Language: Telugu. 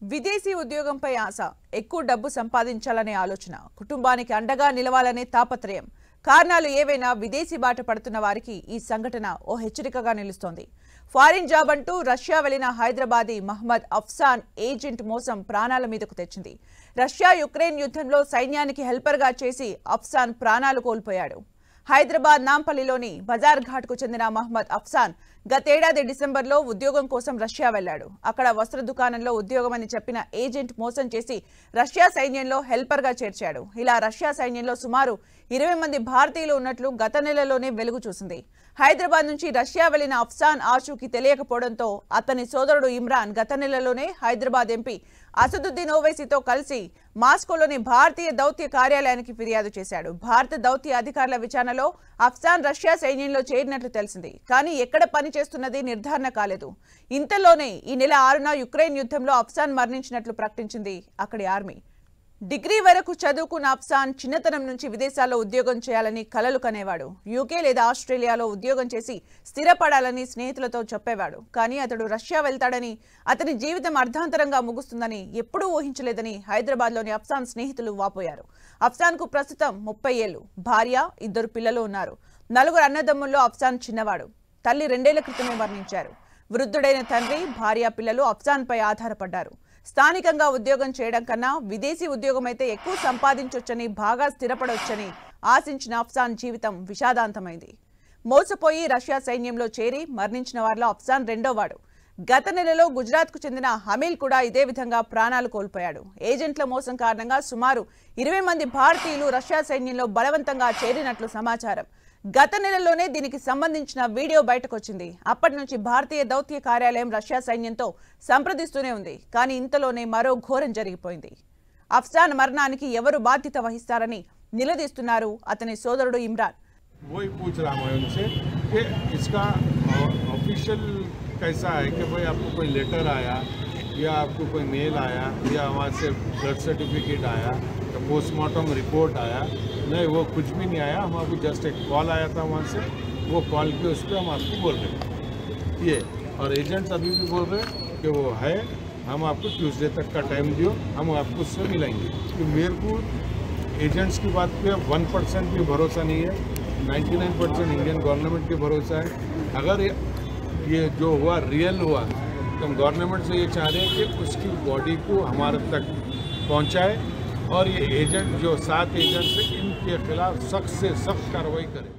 విదేశీ ఉద్యోగంపై ఆశ, ఎక్కువ డబ్బు సంపాదించాలనే ఆలోచన, కుటుంబానికి అండగా నిలవాలనే తాపత్రయం. కారణాలు ఏవైనా విదేశీ బాట పడుతున్న వారికి ఈ సంఘటన ఓ హెచ్చరికగా నిలుస్తోంది. ఫారిన్ జాబ్ అంటూ రష్యా వెళ్లిన హైదరాబాదీ మహమ్మద్ అఫ్సాన్ ఏజెంట్ మోసం ప్రాణాల మీదకు తెచ్చింది. రష్యా యుక్రెయిన్ యుద్ధంలో సైన్యానికి హెల్పర్గా చేసి అఫ్సాన్ ప్రాణాలు కోల్పోయాడు. హైదరాబాద్ నాంపల్లిలోని బజార్ ఘాట్కు చెందిన మహమ్మద్ అఫ్సాన్ గతేడాది డిసెంబర్లో ఉద్యోగం కోసం రష్యా వెళ్లాడు. అక్కడ వస్త్ర దుకాణంలో ఉద్యోగమని చెప్పిన ఏజెంట్ మోసం చేసి రష్యా సైన్యంలో హెల్పర్గా చేర్చాడు. ఇలా రష్యా సైన్యంలో సుమారు 20 మంది భారతీయులు ఉన్నట్లు గత నెలలోనే వెలుగు చూసింది. హైదరాబాద్ నుంచి రష్యా వెళ్లిన అఫ్సాన్ ఆచూకీ తెలియకపోవడంతో అతని సోదరుడు ఇమ్రాన్ గత నెలలోనే హైదరాబాద్ ఎంపీ అసదుద్దీన్ ఓవైసీతో కలిసి మాస్కోలోని భారతీయ దౌత్య కార్యాలయానికి ఫిర్యాదు చేశాడు. భారత దౌత్య అధికారుల విచారణలో అఫ్సాన్ రష్యా సైన్యంలో చేరినట్లు తెలిసింది. కానీ ఎక్కడ పని చేస్తున్నది నిర్ధారణ కాలేదు. ఇంతలోనే ఈ నెల 6న యుక్రెయిన్ యుద్ధంలో అఫ్సాన్ మరణించినట్లు ప్రకటించింది అక్కడి ఆర్మీ. డిగ్రీ వరకు చదువుకున్న అఫ్సాన్ చిన్నతనం నుంచి విదేశాల్లో ఉద్యోగం చేయాలని కలలు కనేవాడు. యూకే లేదా ఆస్ట్రేలియాలో ఉద్యోగం చేసి స్థిరపడాలని స్నేహితులతో చెప్పేవాడు. కానీ అతడు రష్యా వెళ్తాడని, అతని జీవితం అర్ధాంతరంగా ముగుస్తుందని ఎప్పుడూ ఊహించలేదని హైదరాబాద్లోని అఫ్సాన్ స్నేహితులు వాపోయారు. అఫ్సాన్కు ప్రస్తుతం 30 ఏళ్లు, భార్య, 2 పిల్లలు ఉన్నారు. 4 అన్నదమ్ముల్లో అఫ్సాన్ చిన్నవాడు. తల్లి 2 ఏళ్ల క్రితమే మరణించారు. వృద్ధుడైన తండ్రి, భార్య, పిల్లలు అఫ్సాన్పై ఆధారపడ్డారు. స్థానికంగా ఉద్యోగం చేయడం కన్నా విదేశీ ఉద్యోగం అయితే ఎక్కువ సంపాదించొచ్చని, బాగా స్థిరపడొచ్చని ఆశించిన అఫ్సాన్ జీవితం విషాదాంతమైంది. మోసపోయి రష్యా సైన్యంలో చేరి మరణించిన వారిలో అఫ్సాన్ రెండోవాడు. గత నెలలో గుజరాత్కు చెందిన హమీల్ కూడా ఇదే విధంగా ప్రాణాలు కోల్పోయాడు. ఏజెంట్ల మోసం కారణంగా సుమారు 20 మంది భారతీయులు రష్యా సైన్యంలో బలవంతంగా చేరినట్లు సమాచారం. గత నెలలోనే దీనికి సంబంధించిన వీడియో బయటకొచ్చింది. అప్పటి నుంచి భారతీయ దౌత్య కార్యాలయం రష్యా సైన్యంతో సంప్రదిస్తూనే ఉంది. కానీ ఇంతలోనే మరో ఘోరం జరిగిపోయింది. అఫ్సాన్ మరణానికి ఎవరు బాధ్యత వహిస్తారని నిలదీస్తున్నారు అతని సోదరుడు ఇమ్రాన్. वही पूछ रहा मैं उनसे कि इसका ऑफिशियल कैसा है कि भाई आपको कोई लेटर आया या आपको कोई मेल आया या वहाँ से बर्थ सर्टिफिकेट आया या पोस्टमार्टम रिपोर्ट आया? नहीं, वो कुछ भी नहीं आया. हम आपको जस्ट एक कॉल आया था वहाँ से, वो कॉल के उस पर हम आपको बोल रहे हैं ये. और एजेंट्स अभी भी बोल रहे हैं कि वो है, हम आपको ट्यूसडे तक का टाइम दियो, हम आपको उससे मिलाएंगे. तो मेरे को एजेंट्स की बात पे 1% भी भरोसा नहीं है. 99% इंडियन गवर्नमेंट पे भरोसा है. अगर ये जो हुआ रियल हुआ तो हम गवर्नमेंट से ये चाह रहे हैं कि उसकी बॉडी को हमारे तक पहुंचाए और ये एजेंट जो 7 एजेंट्स हैं इनके खिलाफ सख्त से सख्त कार्रवाई करें.